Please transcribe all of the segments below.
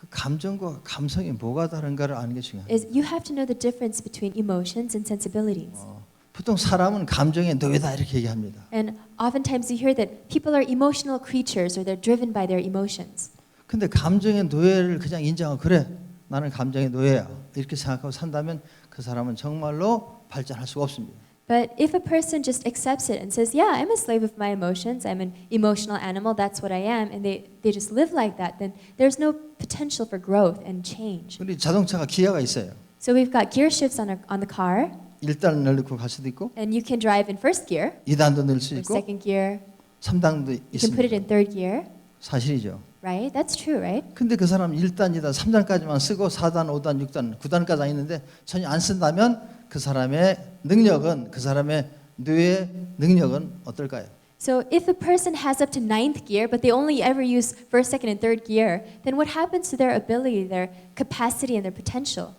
그 감정과 감성이 뭐가 다른가를 아는 게 중요해요. is you have to know the difference between emotions and sensibilities. 보통 사람은 감정의 노예다 이렇게 얘기합니다. And oftentimes you hear that people are emotional creatures or they're driven by their emotions. 근데 감정의 노예를 그냥 인정하고 그래 나는 감정의 노예야 이렇게 생각하고 산다면 그 사람은 정말로 발전할 수가 없습니다. But if a person just accepts it and says, yeah, I'm a slave of my emotions, I'm an emotional animal, that's what I am, and they just live like that, then there's no potential for growth and change. 우리 자동차가 기어가 있어요. So we've got gear shifts on the car, 1단을 넣고 갈 수도 있고 and you can drive in first gear, 2단도 넣을 수 or 있고 second gear, 3단도 you can put it 있습니다. in third gear, 사실이죠. right? That's true, right? 근데 그 사람 1단, 2단, 3단까지만 쓰고 4단, 5단, 6단, 9단까지 안 있는데 전혀 안 쓴다면 그 사람의 능력은 그 사람의 뇌의 능력은 어떨까요? So if a person has up to ninth gear, but they only ever use first, second, and third gear, then what happens to their ability, their capacity, and their potential?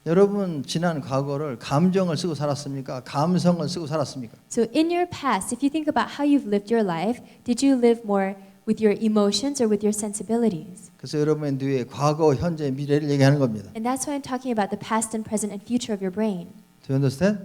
여러분 지난 과거를 감정을 쓰고 살았습니까? 감성을 쓰고 살았습니까? So in your past, if you think about how you've lived your life, did you live more with your emotions or with your sensibilities? 그래서 여러분의 뇌의 과거, 현재, 미래를 얘기하는 겁니다. And that's why I'm talking about the past and present and future of your brain. Do you understand?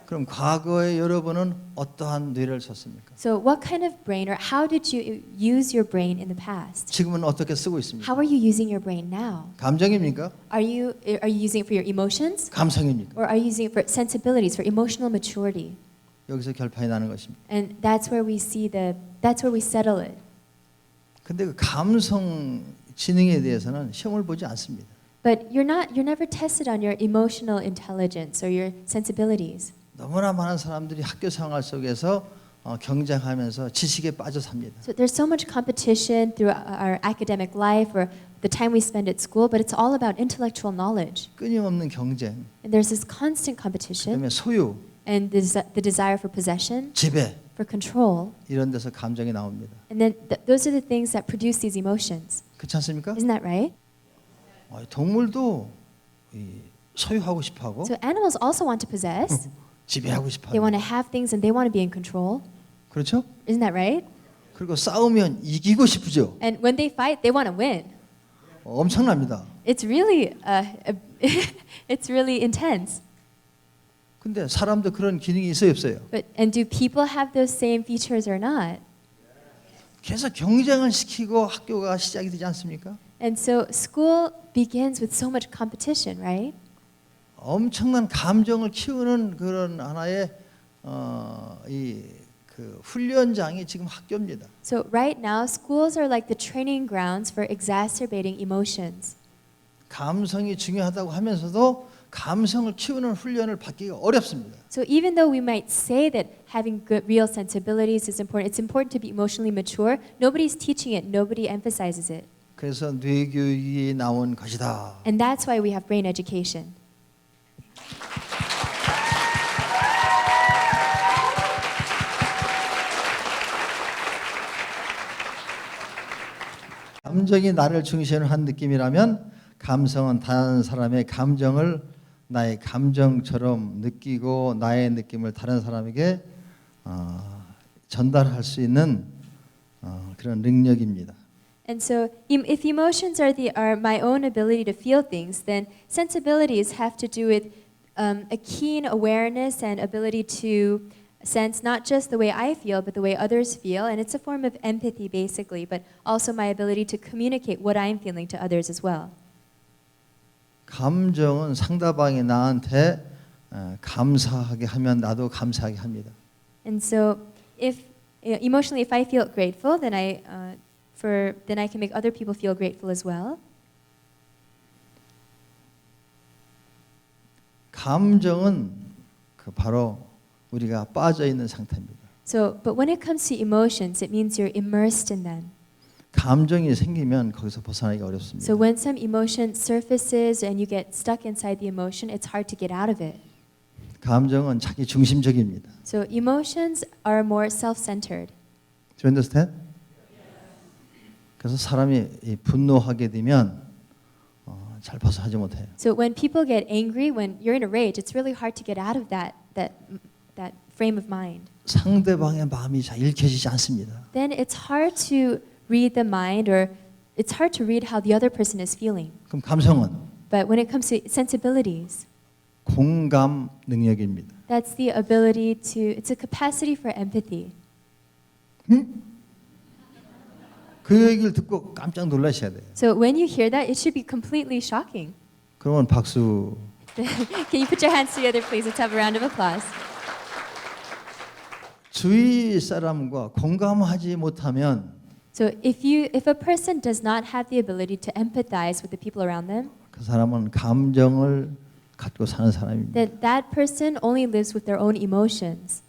그럼 과거에 여러분은 어떠한 뇌를 썼습니까? So what kind of brain or how did you use your brain in the past? 지금은 어떻게 쓰고 있습니까? How are you using your brain now? 감정입니까? Are you using it for your emotions? 감성입니까? Or are you using it for sensibilities, for emotional maturity? 여기서 결판이 나는 것입니다. And that's where we settle it. 근데 그 감성 지능에 대해서는 시험을 보지 않습니다. But you're never tested on your emotional intelligence or your sensibilities. 너무나 많은 사람들이 학교 생활 속에서 경쟁하면서 지식에 빠져 삽니다. So there's so much competition through our academic life or the time we spend at school, but it's all about intellectual knowledge. 끊임없는 경쟁, And there's this constant competition 그다음에 소유, and the desire for possession, 지배 for control. 이런 데서 감정이 나옵니다. And then those are the things that produce these emotions. 그렇지 않습니까? Isn't that right? 동물도 소유하고 싶어하고 So animals also want to possess. 지배하고 They 싶어하고 want to have things and they want to be in control. 그렇죠? Isn't that right? 그리고 싸우면 이기고 싶으죠. And when they fight, they want to win. 엄청납니다. It's really it's really intense. 근데 사람도 그런 기능이 있어요, 없어요? And do people have those same features or not? 계속 경쟁을 시키고 학교가 시작이 되지 않습니까? And so school begins with so much competition, right? 엄청난 감정을 키우는 그런 하나의 그 훈련장이 지금 학교입니다. So right now, schools are like the training grounds for exacerbating emotions. 감성이 중요하다고 하면서도 감성을 키우는 훈련을 받기가 어렵습니다. So even though we might say that having good real sensibilities is important, it's important to be emotionally mature. Nobody's teaching it. Nobody emphasizes it. 그래서 뇌교육이 나온 것이다. And that's why we have brain education. 감정이 나를 중심으로 한 느낌이라면 감성은 다른 사람의 감정을 나의 감정처럼 느끼고 나의 느낌을 다른 사람에게 전달할 수 있는 그런 능력입니다. And so if emotions are my own ability to feel things, then sensibilities have to do with a keen awareness and ability to sense not just the way I feel, but the way others feel. And it's a form of empathy, basically, but also my ability to communicate what I'm feeling to others as well. 감정은 상대방이 나한테 감사하게 하면 나도 감사하게 합니다. And so emotionally, if I feel grateful, then I can make other people feel grateful as well. 감정은 바로 우리가 빠져 있는 상태입니다. So, but when it comes to emotions, it means you're immersed in them. 감정이 생기면 거기서 벗어나기가 어렵습니다. So when some emotion surfaces and you get stuck inside the emotion, it's hard to get out of it. 감정은 자기 중심적입니다. So emotions are more self-centered. Do you understand? 그래서 사람이 분노하게 되면 잘 벗어나지 못해요. So when people get angry, when you're in a rage, it's really hard to get out of that frame of mind. 상대방의 마음이 잘 읽혀지지 않습니다. Then it's hard to read the mind or it's hard to read how the other person is feeling. 그럼 감성은 But when it comes to sensibilities, 공감 능력입니다. that's the ability to, it's a capacity for empathy. 그 얘기를 듣고 깜짝 놀라셔야 돼요. So when you hear that, it should be completely shocking. 그러면 박수. Can you put your hands together, please? Let's have a round of applause. 주위 사람과 공감하지 못하면 So if a person does not have the ability to empathize with the people around them, 그 사람은 감정을 갖고 사는 사람입니다. then that person only lives with their own emotions.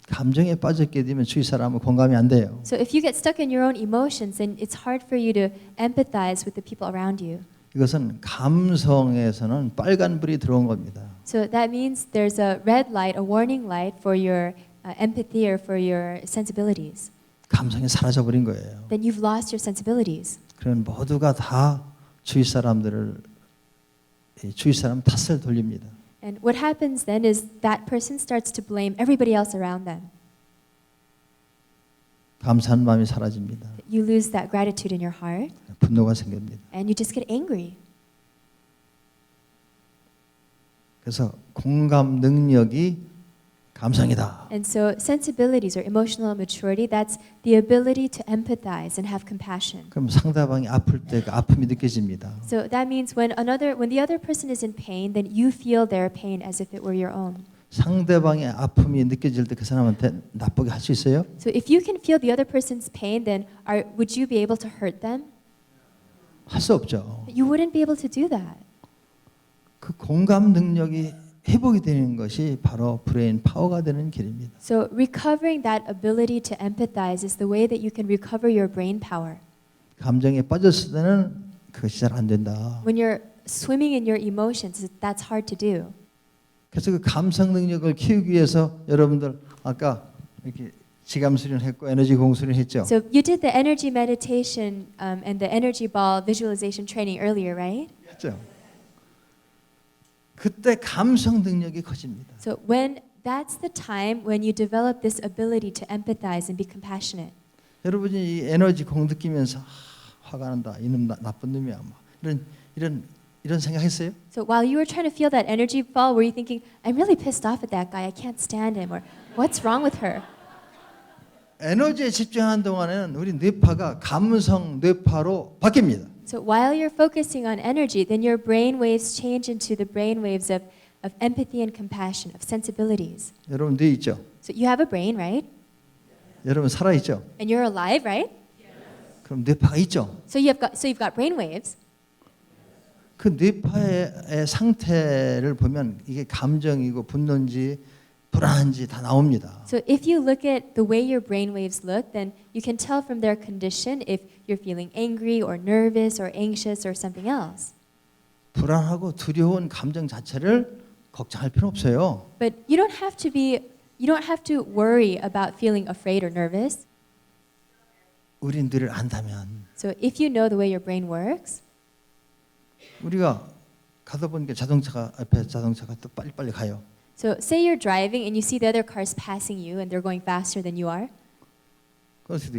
감정에 빠졌게 되면 주위 사람은 공감이 안 돼요. So if you get stuck in your own emotions, then it's hard for you to empathize with the people around you. 이것은 감성에서는 빨간불이 들어온 겁니다. So that means there's a red light, a warning light for your empathy or for your sensibilities. 감성이 사라져 버린 거예요. Then you've lost your sensibilities. 그러면 모두가 다 주위 사람 탓을 돌립니다. And what happens then is that person starts to blame everybody else around them. 감사한 마음이 사라집니다. You lose that gratitude in your heart, 분노가 생깁니다. and you just get angry. 그래서 공감 능력이 감성이다. And so sensibilities or emotional maturity, that's the ability to empathize and have compassion. 그럼 상대방이 아플 때 그 아픔이 느껴집니다. So that means when the other person is in pain, then you feel their pain as if it were your own. 상대방의 아픔이 느껴질 때 그 사람한테 나쁘게 할 수 있어요? So if you can feel the other person's pain, then would you be able to hurt them? 할 수 없죠. You wouldn't be able to do that. 그 공감 능력이 회복이 되는 것이 바로 브레인 파워가 되는 길입니다. So recovering that ability to empathize is the way that you can recover your brain power. 감정에 빠졌을 때는 그것이 잘 안 된다. When you're swimming in your emotions, that's hard to do. 그래서 그 감성 능력을 키우기 위해서 여러분들 아까 이렇게 지감 수련했고 에너지 공 수련했죠. So you did the energy meditation and the energy ball visualization training earlier, right? 했죠. 그때 감성 능력이 커집니다. So that's the time when you develop this ability to empathize and be compassionate. 여러분이 이 에너지 공 느끼면서 화가 난다. 이놈 나쁜 놈이야. 이런 생각했어요? So while you were trying to feel that energy ball, were you thinking, I'm really pissed off at that guy. I can't stand him. Or what's wrong with her? 에너지에 집중하는 동안에는 우리 뇌파가 감성 뇌파로 바뀝니다. So while you're focusing on energy, then your brain waves change into the brain waves of empathy and compassion, of sensibilities. 여러분 뇌 있죠? So you have a brain, right? 여러분 살아 있죠? And you're alive, right? 그럼 뇌파가 있죠? So you've got brain waves. 그 뇌파의 상태를 보면 이게 감정이고 분노인지 불안한지 다 나옵니다. So if you look at the way your brain waves look, then you can tell from their condition if you're feeling angry or nervous or anxious or something else. 불안하고 두려운 감정 자체를 걱정할 필요 없어요. But you don't have to worry about feeling afraid or nervous. 우리 뇌를 안다면 So if you know the way your brain works, 우리가 가다 보니까 앞에 자동차가 또 빨리빨리 가요. so say you're driving and you see the other cars passing you and they're going faster than you are, 그래서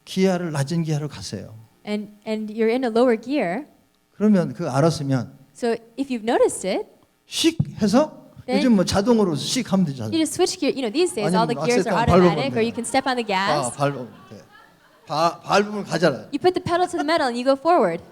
기아를 낮은 기아로 갔어요. and you're in a lower gear. 그러면 그 알았으면 So if you've noticed it, 씩 해서 네. 요즘 뭐 자동으로 씩 하면 되잖아요. you just switch gear. You know, these days all the 아니면 gears are 악셀 automatic, 밟으면 or you can step on the gas. 밟으면 가잖아요. You put the pedal to the metal and you go forward.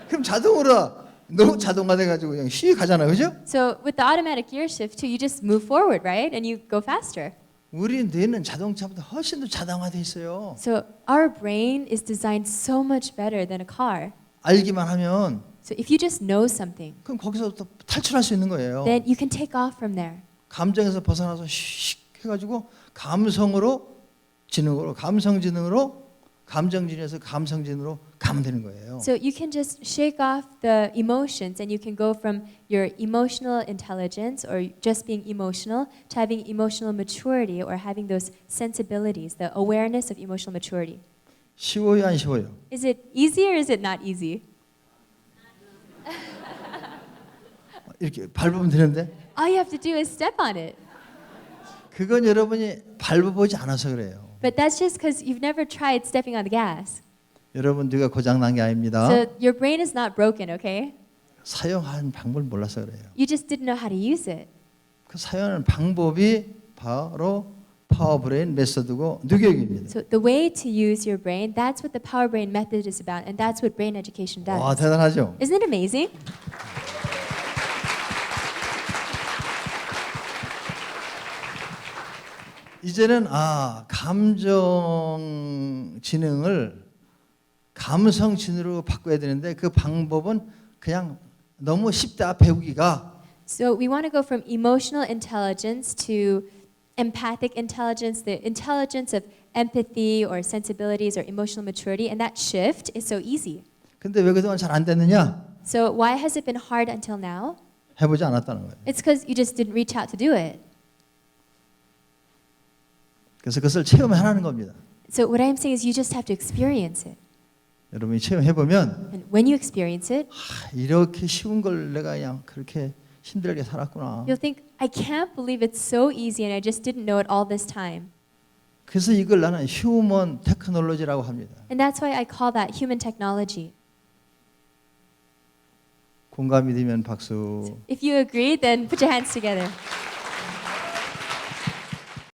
그럼 자동으로 너무 자동화돼가지고 그냥 씩 가잖아요, 그죠? So with the automatic gear shift too, you just move forward, right? And you go faster. 우리 뇌는 자동차보다 훨씬 더 자동화돼 있어요. So our brain is designed so much better than a car. 알기만 하면 So if you just know something, 그럼 거기서부터 탈출할 수 있는 거예요. then you can take off from there. 감정에서 벗어나서 씩 해가지고 감성으로 지능으로 감성지능으로 감정지능에서 감성지능으로 가면 되는 거예요. So you can just shake off the emotions and you can go from your emotional intelligence or just being emotional to having emotional maturity or having those sensibilities, the awareness of emotional maturity. 쉬워요, 안 쉬워요? Is it easy or is it not easy? 이렇게 밟으면 되는데 All you have to do is step on it. 그건 여러분이 밟아보지 않아서 그래요. But that's just because you've never tried stepping on the gas. 여러분 뇌가 고장난 게 아닙니다. So your brain is not broken, okay? 사용하는 방법을 몰라서 그래요. You just didn't know how to use it. 그 사용하는 방법이 바로 파워브레인 메소드고 뇌교육입니다. So the way to use your brain, that's what the Power Brain method is about, and that's what brain education does. 와, 대단하죠? Isn't it amazing? 이제는 감정 지능을 감성 지능으로 바꿔야 되는데 그 방법은 그냥 너무 쉽다 배우기가. So we want to go from emotional intelligence to empathic intelligence, the intelligence of empathy or sensibilities or emotional maturity, and that shift is so easy. 근데 왜 그동안 잘 안 됐느냐? So why has it been hard until now? 해보지 않았다는 거예요. It's because you just didn't reach out to do it. 그래서 그것을 체험하라는 겁니다. So what I'm saying is you just have to experience it. 여러분이 체험해보면 And when you experience it, 이렇게 쉬운 걸 내가 그냥 그렇게 힘들게 살았구나. you'll think, I can't believe it's so easy and I just didn't know it all this time. 그래서 이걸 나는 휴먼 테크놀로지라고 합니다. And that's why I call that human technology. 공감이 되면 박수. If you agree, then put your hands together.